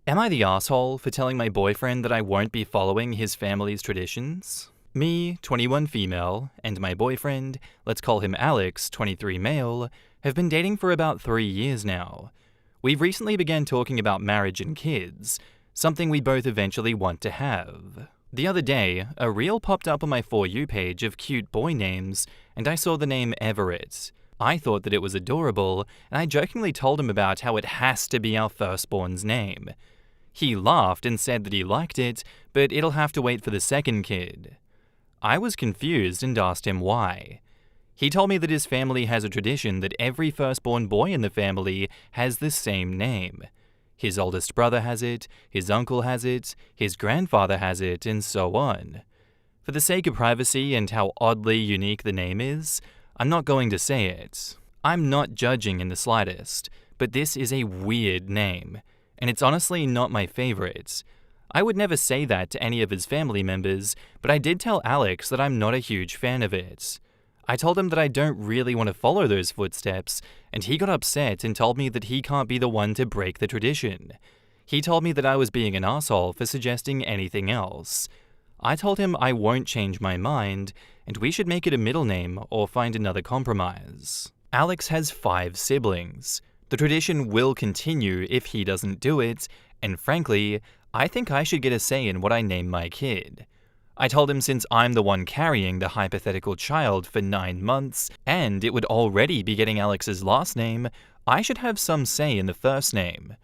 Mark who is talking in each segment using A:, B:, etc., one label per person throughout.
A: Am I the asshole for telling my boyfriend that I won't be following his family's traditions? Me, 21 female, and my boyfriend, let's call him Alex, 23 male, have been dating for about 3 years now. We've recently began talking about marriage and kids, something we both eventually want to have. The other day, a reel popped up on my For You page of cute boy names, and I saw the name Everett. I thought that it was adorable, and I jokingly told him about how it has to be our firstborn's name. He laughed and said that he liked it, but it'll have to wait for the second kid. I was confused and asked him why. He told me that his family has a tradition that every firstborn boy in the family has the same name. His oldest brother has it, his uncle has it, his grandfather has it, and so on. For the sake of privacy and how oddly unique the name is, I'm not going to say it. I'm not judging in the slightest, but this is a weird name, and it's honestly not my favorite. I would never say that to any of his family members, but I did tell Alex that I'm not a huge fan of it. I told him that I don't really want to follow those footsteps, and he got upset and told me that he can't be the one to break the tradition. He told me that I was being an asshole for suggesting anything else. I told him I won't change my mind, and we should make it a middle name or find another compromise. Alex has 5 siblings. The tradition will continue if he doesn't do it, and frankly, I think I should get a say in what I name my kid. I told him since I'm the one carrying the hypothetical child for 9 months, and it would already be getting Alex's last name, I should have some say in the first name.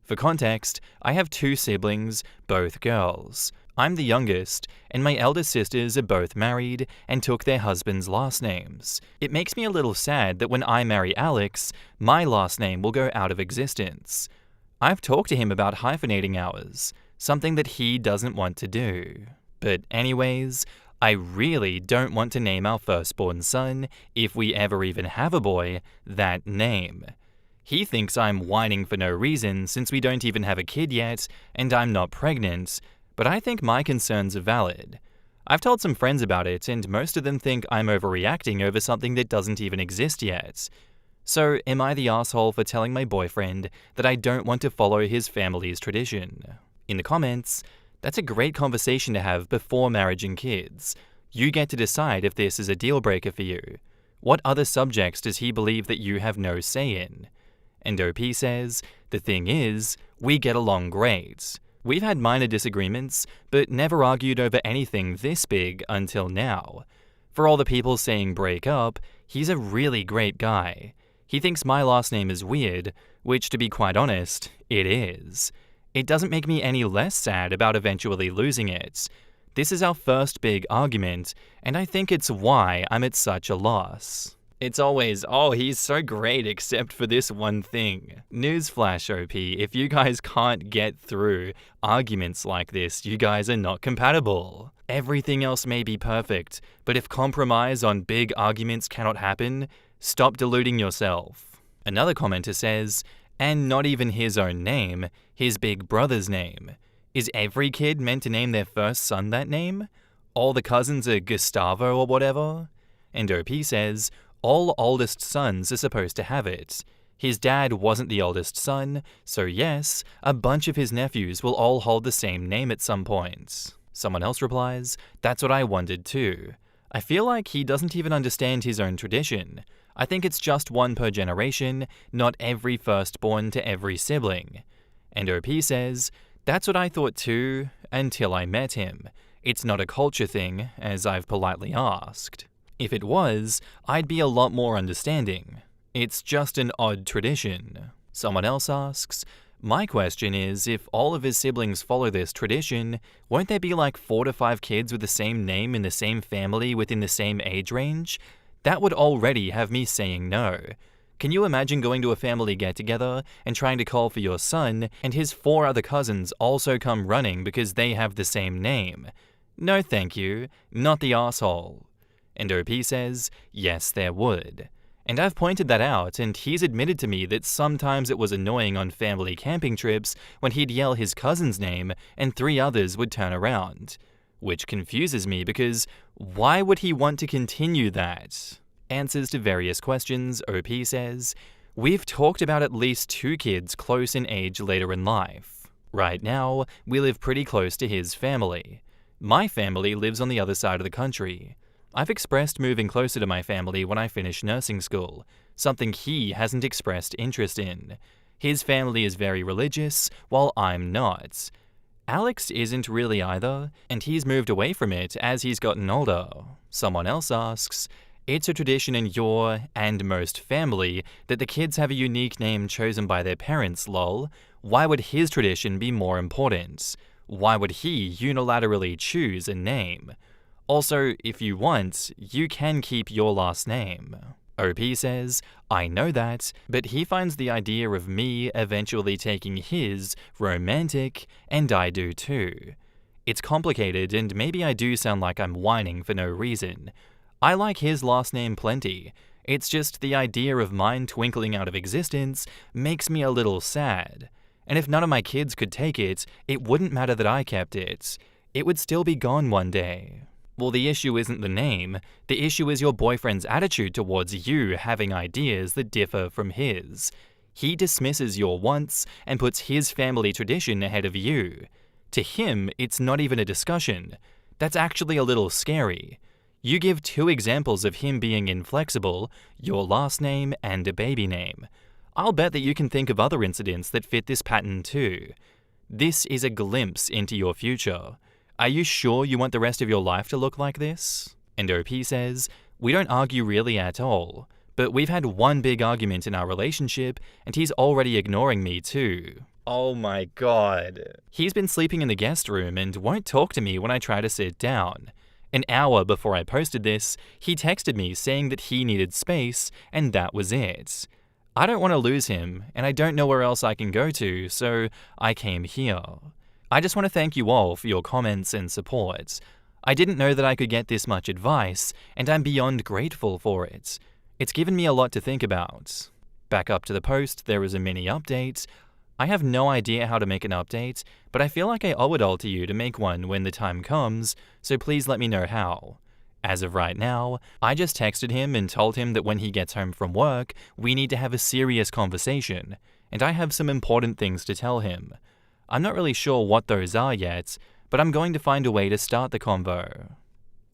A: For context, I have 2 siblings, both girls. I'm the youngest, and my elder sisters are both married and took their husbands' last names. It makes me a little sad that when I marry Alex, my last name will go out of existence. I've talked to him about hyphenating ours, something that he doesn't want to do. But anyways, I really don't want to name our firstborn son, if we ever even have a boy, that name. He thinks I'm whining for no reason since we don't even have a kid yet, and I'm not pregnant, but I think my concerns are valid. I've told some friends about it, and most of them think I'm overreacting over something that doesn't even exist yet. So, am I the asshole for telling my boyfriend that I don't want to follow his family's tradition? In the comments, that's a great conversation to have before marriage and kids. You get to decide if this is a deal breaker for you. What other subjects does he believe that you have no say in? And OP says, the thing is, we get along great. We've had minor disagreements, but never argued over anything this big until now. For all the people saying break up, he's a really great guy. He thinks my last name is weird, which to be quite honest, it is. It doesn't make me any less sad about eventually losing it. This is our first big argument, and I think it's why I'm at such a loss. It's always, oh, he's so great except for this one thing. Newsflash, OP, if you guys can't get through arguments like this, you guys are not compatible. Everything else may be perfect, but if compromise on big arguments cannot happen, stop deluding yourself. Another commenter says, and not even his own name, his big brother's name. Is every kid meant to name their first son that name? All the cousins are Gustavo or whatever? And OP says, all oldest sons are supposed to have it. His dad wasn't the oldest son, so yes, a bunch of his nephews will all hold the same name at some point. Someone else replies, that's what I wondered too. I feel like he doesn't even understand his own tradition. I think it's just one per generation, not every firstborn to every sibling. And OP says, that's what I thought too, until I met him. It's not a culture thing, as I've politely asked. If it was, I'd be a lot more understanding. It's just an odd tradition. Someone else asks, my question is, if all of his siblings follow this tradition, won't there be like 4 to 5 kids with the same name in the same family within the same age range? That would already have me saying no. Can you imagine going to a family get-together and trying to call for your son, and his 4 other cousins also come running because they have the same name? No thank you, not the asshole. And OP says, yes there would. And I've pointed that out, and he's admitted to me that sometimes it was annoying on family camping trips when he'd yell his cousin's name and 3 others would turn around. Which confuses me because why would he want to continue that? Answers to various questions, OP says, we've talked about at least 2 kids close in age later in life. Right now, we live pretty close to his family. My family lives on the other side of the country. I've expressed moving closer to my family when I finish nursing school, something he hasn't expressed interest in. His family is very religious, while I'm not. Alex isn't really either, and he's moved away from it as he's gotten older. Someone else asks, it's a tradition in your, and most family, that the kids have a unique name chosen by their parents, lol. Why would his tradition be more important? Why would he unilaterally choose a name? Also, if you want, you can keep your last name. OP says, I know that, but he finds the idea of me eventually taking his romantic, and I do too. It's complicated, and maybe I do sound like I'm whining for no reason. I like his last name plenty. It's just the idea of mine twinkling out of existence makes me a little sad. And if none of my kids could take it, it wouldn't matter that I kept it. It would still be gone one day. Well, the issue isn't the name. The issue is your boyfriend's attitude towards you having ideas that differ from his. He dismisses your wants and puts his family tradition ahead of you. To him, it's not even a discussion. That's actually a little scary. You give 2 examples of him being inflexible, your last name and a baby name. I'll bet that you can think of other incidents that fit this pattern too. This is a glimpse into your future. Are you sure you want the rest of your life to look like this? And OP says, we don't argue really at all, but we've had one big argument in our relationship and he's already ignoring me too. Oh my god. He's been sleeping in the guest room and won't talk to me when I try to sit down. An hour before I posted this, he texted me saying that he needed space and that was it. I don't want to lose him and I don't know where else I can go to, so I came here. I just want to thank you all for your comments and support. I didn't know that I could get this much advice, and I'm beyond grateful for it. It's given me a lot to think about. Back up to the post, there is a mini update. I have no idea how to make an update, but I feel like I owe it all to you to make one when the time comes, so please let me know how. As of right now, I just texted him and told him that when he gets home from work, we need to have a serious conversation, and I have some important things to tell him. I'm not really sure what those are yet, but I'm going to find a way to start the convo.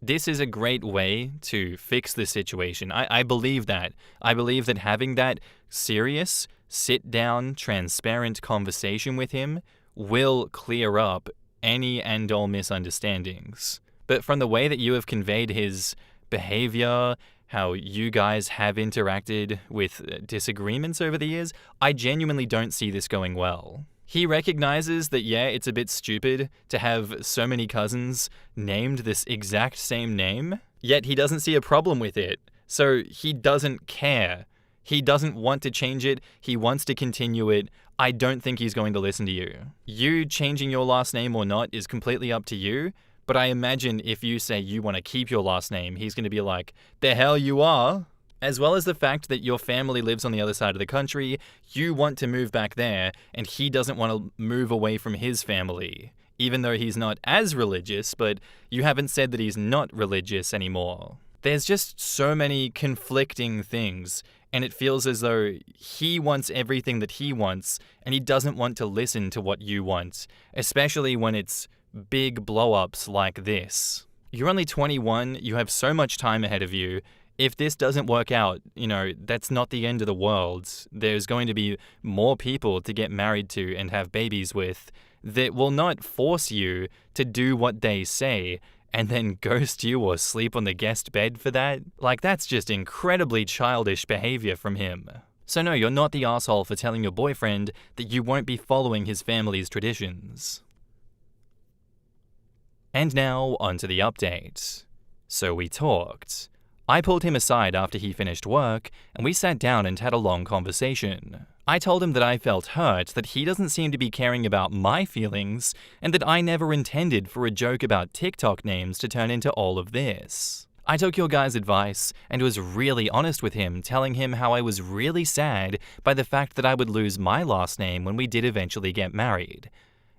A: This is a great way to fix the situation. I believe that. I believe that having that serious, sit-down, transparent conversation with him will clear up any and all misunderstandings. But from the way that you have conveyed his behavior, how you guys have interacted with disagreements over the years, I genuinely don't see this going well. He recognizes that, yeah, it's a bit stupid to have so many cousins named this exact same name, yet he doesn't see a problem with it. So he doesn't care. He doesn't want to change it. He wants to continue it. I don't think he's going to listen to you. You changing your last name or not is completely up to you, but I imagine if you say you want to keep your last name, he's going to be like, the hell you are? As well as the fact that your family lives on the other side of the country, you want to move back there, and he doesn't want to move away from his family. Even though he's not as religious, but you haven't said that he's not religious anymore. There's just so many conflicting things, and it feels as though he wants everything that he wants, and he doesn't want to listen to what you want, especially when it's big blow-ups like this. You're only 21, you have so much time ahead of you. If this doesn't work out, that's not the end of the world. There's going to be more people to get married to and have babies with that will not force you to do what they say and then ghost you or sleep on the guest bed for that. Like, that's just incredibly childish behavior from him. So no, you're not the asshole for telling your boyfriend that you won't be following his family's traditions. And now, onto the update. So we talked. I pulled him aside after he finished work, and we sat down and had a long conversation. I told him that I felt hurt that he doesn't seem to be caring about my feelings, and that I never intended for a joke about TikTok names to turn into all of this. I took your guys' advice and was really honest with him, telling him how I was really sad by the fact that I would lose my last name when we did eventually get married.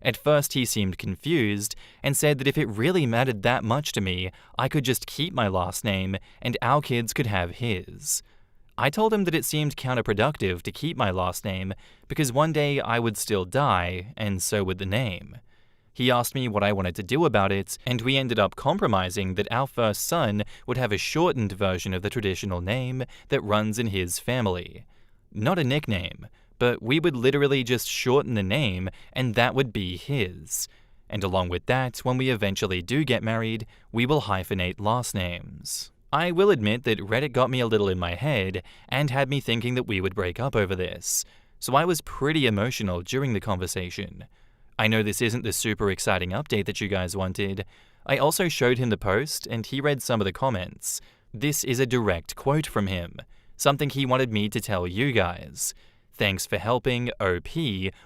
A: At first he seemed confused and said that if it really mattered that much to me, I could just keep my last name and our kids could have his. I told him that it seemed counterproductive to keep my last name because one day I would still die, and so would the name. He asked me what I wanted to do about it, and we ended up compromising that our first son would have a shortened version of the traditional name that runs in his family. Not a nickname, but we would literally just shorten the name and that would be his. And along with that, when we eventually do get married, we will hyphenate last names. I will admit that Reddit got me a little in my head and had me thinking that we would break up over this, so I was pretty emotional during the conversation. I know this isn't the super exciting update that you guys wanted. I also showed him the post and he read some of the comments. This is a direct quote from him, something he wanted me to tell you guys. Thanks for helping OP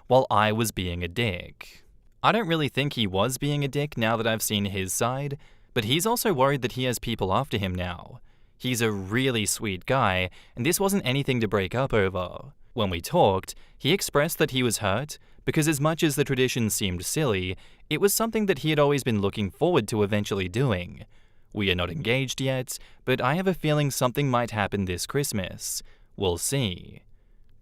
A: while I was being a dick. I don't really think he was being a dick now that I've seen his side, but he's also worried that he has people after him now. He's a really sweet guy, and this wasn't anything to break up over. When we talked, he expressed that he was hurt because as much as the tradition seemed silly, it was something that he had always been looking forward to eventually doing. We are not engaged yet, but I have a feeling something might happen this Christmas. We'll see.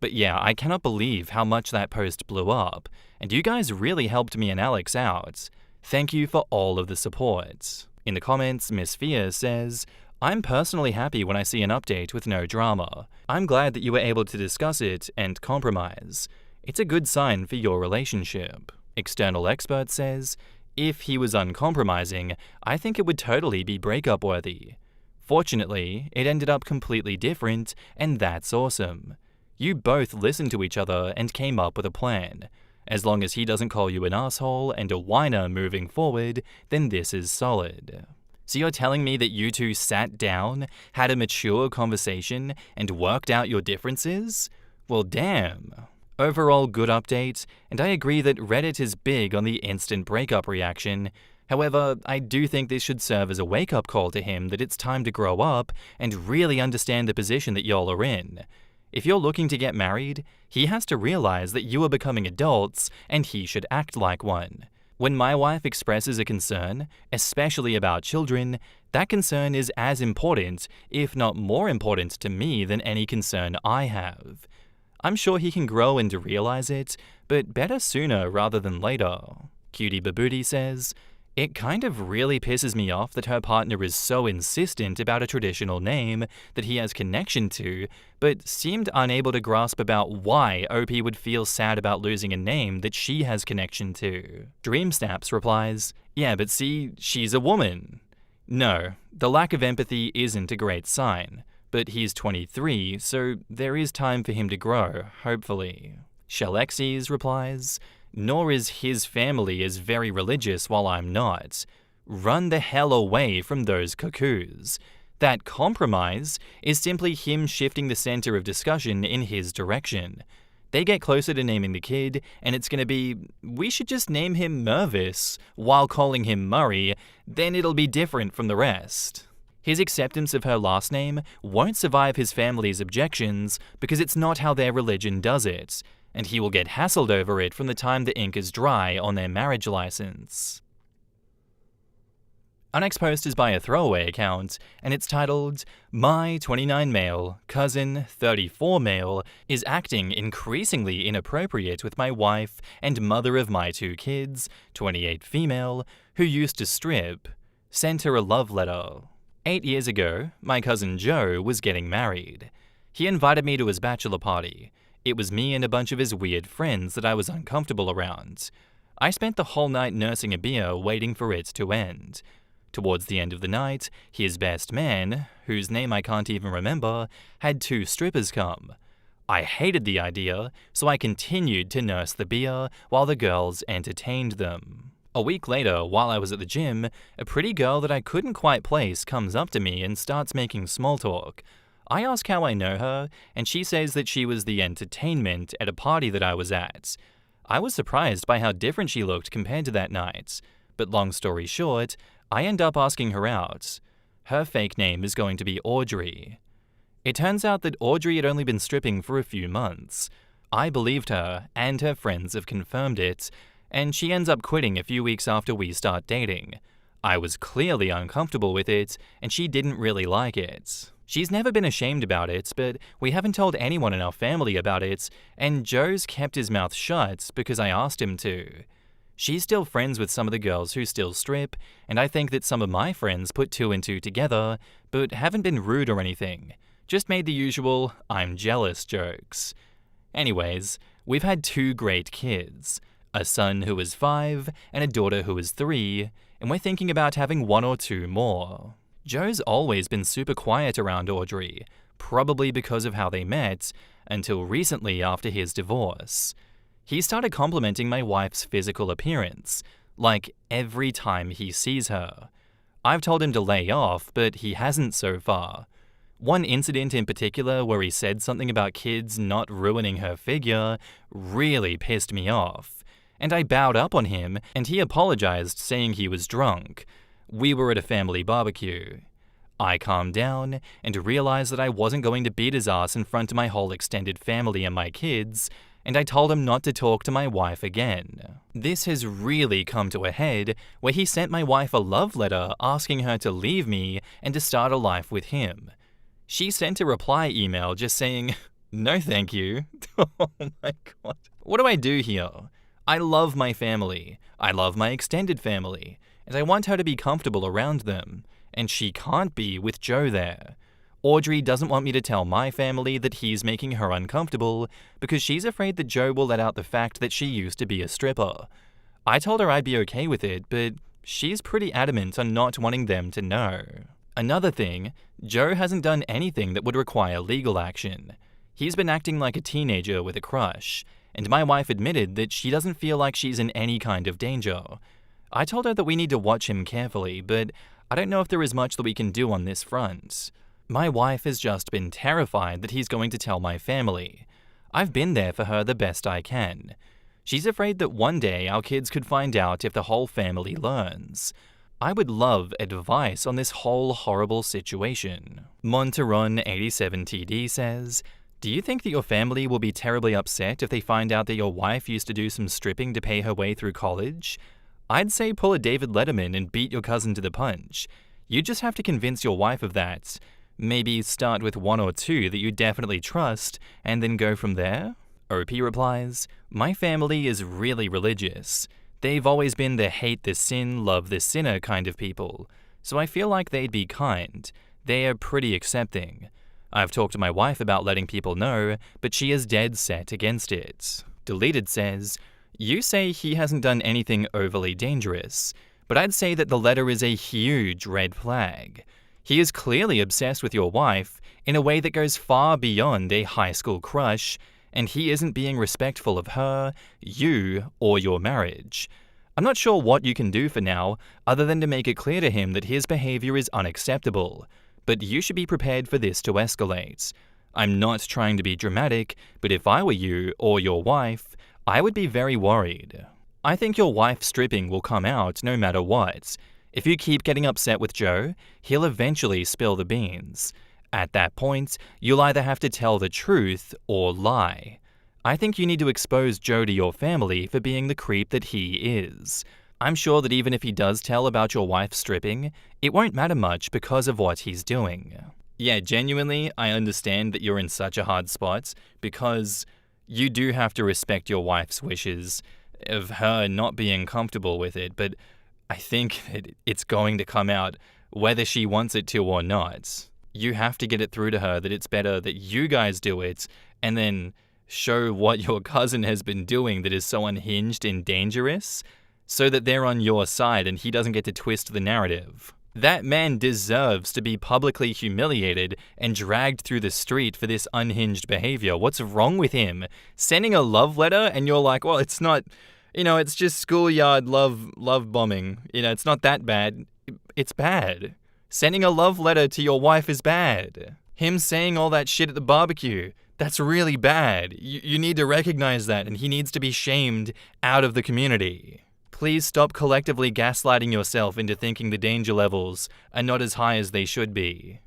A: But yeah, I cannot believe how much that post blew up, and you guys really helped me and Alex out. Thank you for all of the support. In the comments, Miss Fia says, I'm personally happy when I see an update with no drama. I'm glad that you were able to discuss it and compromise. It's a good sign for your relationship. External Expert says, if he was uncompromising, I think it would totally be breakup worthy. Fortunately, it ended up completely different, and that's awesome. You both listened to each other and came up with a plan. As long as he doesn't call you an asshole and a whiner moving forward, then this is solid. So you're telling me that you two sat down, had a mature conversation, and worked out your differences? Well, damn. Overall, good update, and I agree that Reddit is big on the instant breakup reaction. However, I do think this should serve as a wake-up call to him that it's time to grow up and really understand the position that y'all are in. If you're looking to get married, he has to realize that you are becoming adults and he should act like one. When my wife expresses a concern, especially about children, that concern is as important, if not more important to me than any concern I have. I'm sure he can grow and realize it, but better sooner rather than later. Cutie Babooty says, it kind of really pisses me off that her partner is so insistent about a traditional name that he has connection to, but seemed unable to grasp about why OP would feel sad about losing a name that she has connection to. Dreamsnaps replies, yeah, but see, she's a woman. No, the lack of empathy isn't a great sign. But he's 23, so there is time for him to grow, hopefully. Shalexies replies, nor is his family as very religious while I'm not. Run the hell away from those cuckoos. That compromise is simply him shifting the center of discussion in his direction. They get closer to naming the kid, and it's gonna be, we should just name him Mervis while calling him Murray, then it'll be different from the rest. His acceptance of her last name won't survive his family's objections because it's not how their religion does it, and he will get hassled over it from the time the ink is dry on their marriage license. Our next post is by a throwaway account, and it's titled, My 29 male, cousin 34 male, is acting increasingly inappropriate with my wife and mother of my 2 kids, 28 female, who used to strip. Sent her a love letter. 8 years ago, my cousin Joe was getting married. He invited me to his bachelor party. It was me and a bunch of his weird friends that I was uncomfortable around. I spent the whole night nursing a beer waiting for it to end. Towards the end of the night, his best man, whose name I can't even remember, had 2 strippers come. I hated the idea, so I continued to nurse the beer while the girls entertained them. A week later, while I was at the gym, a pretty girl that I couldn't quite place comes up to me and starts making small talk. I ask how I know her, and she says that she was the entertainment at a party that I was at. I was surprised by how different she looked compared to that night, but long story short, I end up asking her out. Her fake name is going to be Audrey. It turns out that Audrey had only been stripping for a few months. I believed her, and her friends have confirmed it, and she ends up quitting a few weeks after we start dating. I was clearly uncomfortable with it, and she didn't really like it. She's never been ashamed about it, but we haven't told anyone in our family about it, and Joe's kept his mouth shut because I asked him to. She's still friends with some of the girls who still strip, and I think that some of my friends put two and two together, but haven't been rude or anything. Just made the usual "I'm jealous" jokes. Anyways, we've had two great kids, a son who is 5 and a daughter who is 3, and we're thinking about having 1 or 2 more. Joe's always been super quiet around Audrey, probably because of how they met, until recently after his divorce. He started complimenting my wife's physical appearance, like every time he sees her. I've told him to lay off, but he hasn't so far. One incident in particular where he said something about kids not ruining her figure really pissed me off, and I bowed up on him and he apologized, saying he was drunk. We were at a family barbecue. I calmed down and realized that I wasn't going to beat his ass in front of my whole extended family and my kids, and I told him not to talk to my wife again. This has really come to a head where he sent my wife a love letter asking her to leave me and to start a life with him. She sent a reply email just saying, "No thank you." Oh my god. What do I do here? I love my family. I love my extended family. And I want her to be comfortable around them. And she can't be with Joe there. Audrey doesn't want me to tell my family that he's making her uncomfortable because she's afraid that Joe will let out the fact that she used to be a stripper. I told her I'd be okay with it, but she's pretty adamant on not wanting them to know. Another thing, Joe hasn't done anything that would require legal action. He's been acting like a teenager with a crush, and my wife admitted that she doesn't feel like she's in any kind of danger. I told her that we need to watch him carefully, but I don't know if there is much that we can do on this front. My wife has just been terrified that he's going to tell my family. I've been there for her the best I can. She's afraid that one day our kids could find out if the whole family learns. I would love advice on this whole horrible situation. Monteron87TD says, "Do you think that your family will be terribly upset if they find out that your wife used to do some stripping to pay her way through college? I'd say pull a David Letterman and beat your cousin to the punch. You just have to convince your wife of that. Maybe start with 1 or 2 that you definitely trust, and then go from there?" OP replies, "My family is really religious. They've always been the hate the sin, love the sinner kind of people, so I feel like they'd be kind. They are pretty accepting. I've talked to my wife about letting people know, but she is dead set against it." Deleted says, "You say he hasn't done anything overly dangerous, but I'd say that the letter is a huge red flag. He is clearly obsessed with your wife in a way that goes far beyond a high school crush, and he isn't being respectful of her, you, or your marriage. I'm not sure what you can do for now, other than to make it clear to him that his behavior is unacceptable, but you should be prepared for this to escalate. I'm not trying to be dramatic, but if I were you, or your wife, I would be very worried. I think your wife stripping will come out no matter what. If you keep getting upset with Joe, he'll eventually spill the beans. At that point, you'll either have to tell the truth or lie. I think you need to expose Joe to your family for being the creep that he is. I'm sure that even if he does tell about your wife stripping, it won't matter much because of what he's doing." Yeah, genuinely, I understand that you're in such a hard spot because you do have to respect your wife's wishes of her not being comfortable with it, but I think that it's going to come out whether she wants it to or not. You have to get it through to her that it's better that you guys do it and then show what your cousin has been doing that is so unhinged and dangerous so that they're on your side and he doesn't get to twist the narrative. That man deserves to be publicly humiliated and dragged through the street for this unhinged behavior. What's wrong with him? Sending a love letter and you're like, well, it's not, it's just schoolyard love bombing. It's not that bad. It's bad. Sending a love letter to your wife is bad. Him saying all that shit at the barbecue, that's really bad. You need to recognize that, and he needs to be shamed out of the community. Please stop collectively gaslighting yourself into thinking the danger levels are not as high as they should be.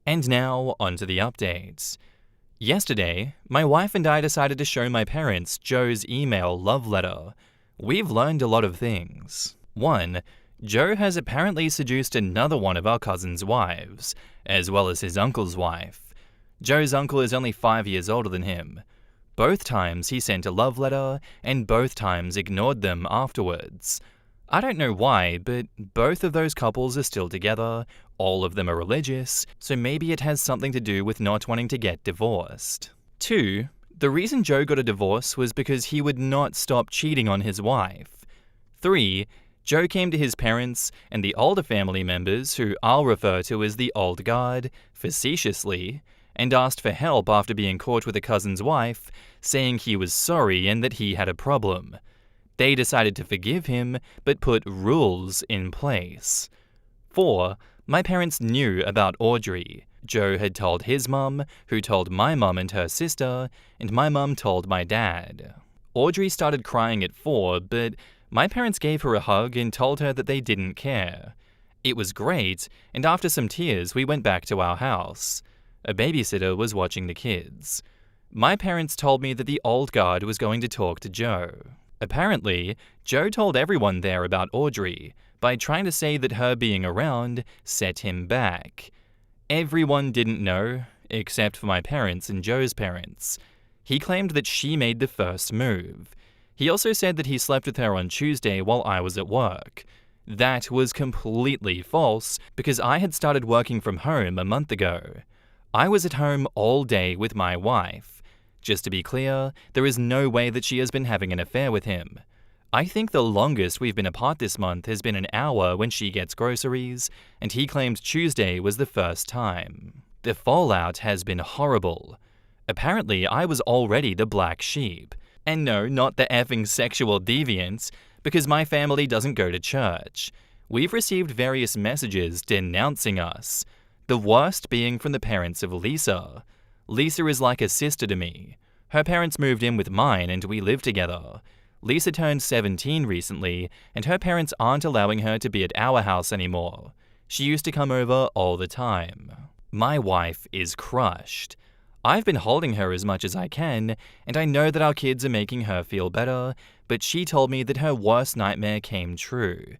A: And now, onto the updates. Yesterday, my wife and I decided to show my parents Joe's email love letter. We've learned a lot of things. 1. Joe has apparently seduced another one of our cousin's wives, as well as his uncle's wife. Joe's uncle is only 5 years older than him. Both times he sent a love letter, and both times ignored them afterwards. I don't know why, but both of those couples are still together, all of them are religious, so maybe it has something to do with not wanting to get divorced. 2. The reason Joe got a divorce was because he would not stop cheating on his wife. 3. Joe came to his parents and the older family members, who I'll refer to as the old guard, facetiously, and asked for help after being caught with a cousin's wife, saying he was sorry and that he had a problem. They decided to forgive him, but put rules in place. 4. My parents knew about Audrey. Joe had told his mum, who told my mum and her sister, and my mum told my dad. Audrey started crying at 4, but my parents gave her a hug and told her that they didn't care. It was great, and after some tears we went back to our house. A babysitter was watching the kids. My parents told me that the old guard was going to talk to Joe. Apparently, Joe told everyone there about Audrey by trying to say that her being around set him back. Everyone didn't know, except for my parents and Joe's parents. He claimed that she made the first move. He also said that he slept with her on Tuesday while I was at work. That was completely false because I had started working from home a month ago. I was at home all day with my wife. Just to be clear, there is no way that she has been having an affair with him. I think the longest we've been apart this month has been an hour when she gets groceries, and he claimed Tuesday was the first time. The fallout has been horrible. Apparently, I was already the black sheep. And no, not the effing sexual deviant, because my family doesn't go to church. We've received various messages denouncing us. The worst being from the parents of Lisa. Lisa is like a sister to me. Her parents moved in with mine and we live together. Lisa turned 17 recently, and her parents aren't allowing her to be at our house anymore. She used to come over all the time. My wife is crushed. I've been holding her as much as I can, and I know that our kids are making her feel better, but she told me that her worst nightmare came true.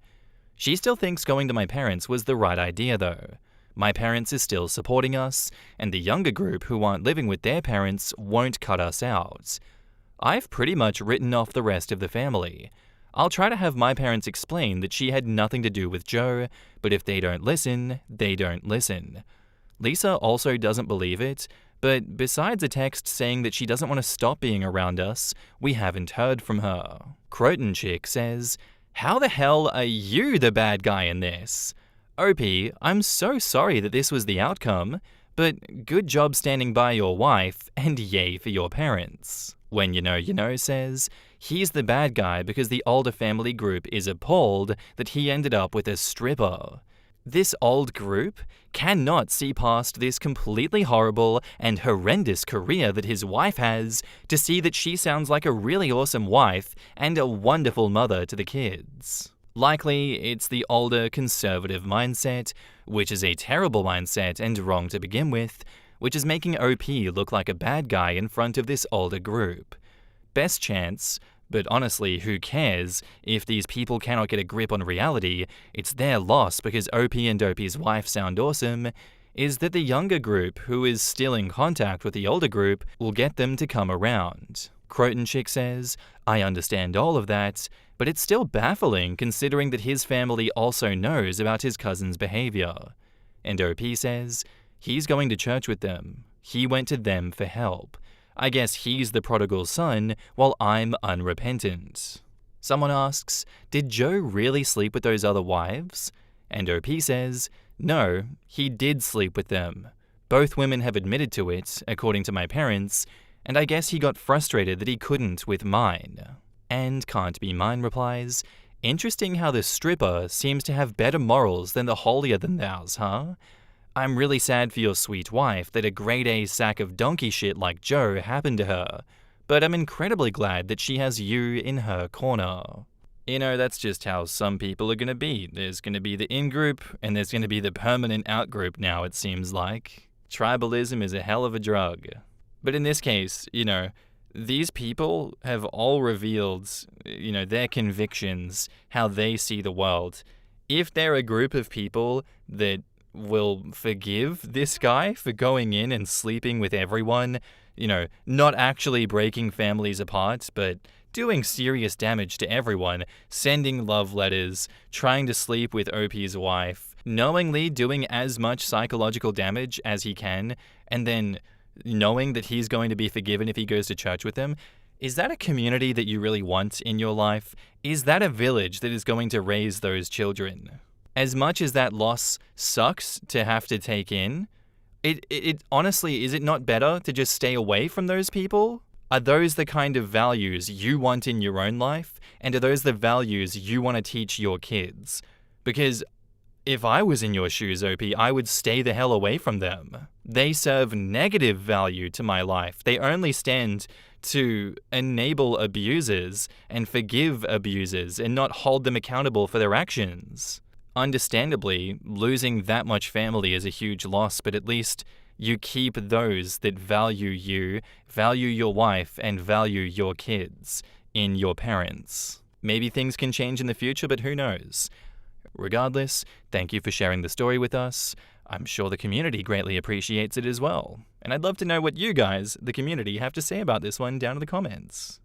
A: She still thinks going to my parents was the right idea though. My parents are still supporting us, and the younger group who aren't living with their parents won't cut us out. I've pretty much written off the rest of the family. I'll try to have my parents explain that she had nothing to do with Joe, but if they don't listen, they don't listen. Lisa also doesn't believe it, but besides a text saying that she doesn't want to stop being around us, we haven't heard from her. Croton Chick says, "How the hell are you the bad guy in this? OP, I'm so sorry that this was the outcome, but good job standing by your wife, and yay for your parents." When You Know says, "He's the bad guy because the older family group is appalled that he ended up with a stripper. This old group cannot see past this completely horrible and horrendous career that his wife has to see that she sounds like a really awesome wife and a wonderful mother to the kids." Likely, it's the older conservative mindset, which is a terrible mindset and wrong to begin with, which is making OP look like a bad guy in front of this older group. Best chance, but honestly, who cares? If these people cannot get a grip on reality, it's their loss because OP and OP's wife sound awesome, is that the younger group, who is still in contact with the older group, will get them to come around. Croton Chick says, "I understand all of that, but it's still baffling considering that his family also knows about his cousin's behavior." And OP says, "He's going to church with them. He went to them for help. I guess he's the prodigal son while I'm unrepentant." Someone asks, "Did Joe really sleep with those other wives?" And OP says, "No, he did sleep with them. Both women have admitted to it, according to my parents, and I guess he got frustrated that he couldn't with mine." And Can't Be Mine replies, "Interesting how the stripper seems to have better morals than the holier-than-thous, huh? I'm really sad for your sweet wife that a grade-A sack of donkey shit like Joe happened to her, but I'm incredibly glad that she has you in her corner." That's just how some people are gonna be. There's gonna be the in-group, and there's gonna be the permanent out-group now, it seems like. Tribalism is a hell of a drug. But in this case, these people have all revealed, their convictions, how they see the world. If they're a group of people that will forgive this guy for going in and sleeping with everyone, not actually breaking families apart, but doing serious damage to everyone, sending love letters, trying to sleep with OP's wife, knowingly doing as much psychological damage as he can, and then knowing that he's going to be forgiven if he goes to church with them, is that a community that you really want in your life? Is that a village that is going to raise those children? As much as that loss sucks to have to take in, it honestly, is it not better to just stay away from those people? Are those the kind of values you want in your own life? And are those the values you want to teach your kids? Because if I was in your shoes, OP, I would stay the hell away from them. They serve negative value to my life. They only stand to enable abusers and forgive abusers and not hold them accountable for their actions. Understandably, losing that much family is a huge loss, but at least you keep those that value you, value your wife, and value your kids in your parents. Maybe things can change in the future, but who knows? Regardless, thank you for sharing the story with us. I'm sure the community greatly appreciates it as well. And I'd love to know what you guys, the community, have to say about this one down in the comments.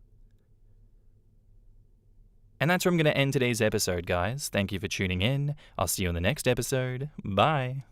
A: And that's where I'm going to end today's episode, guys. Thank you for tuning in. I'll see you in the next episode. Bye.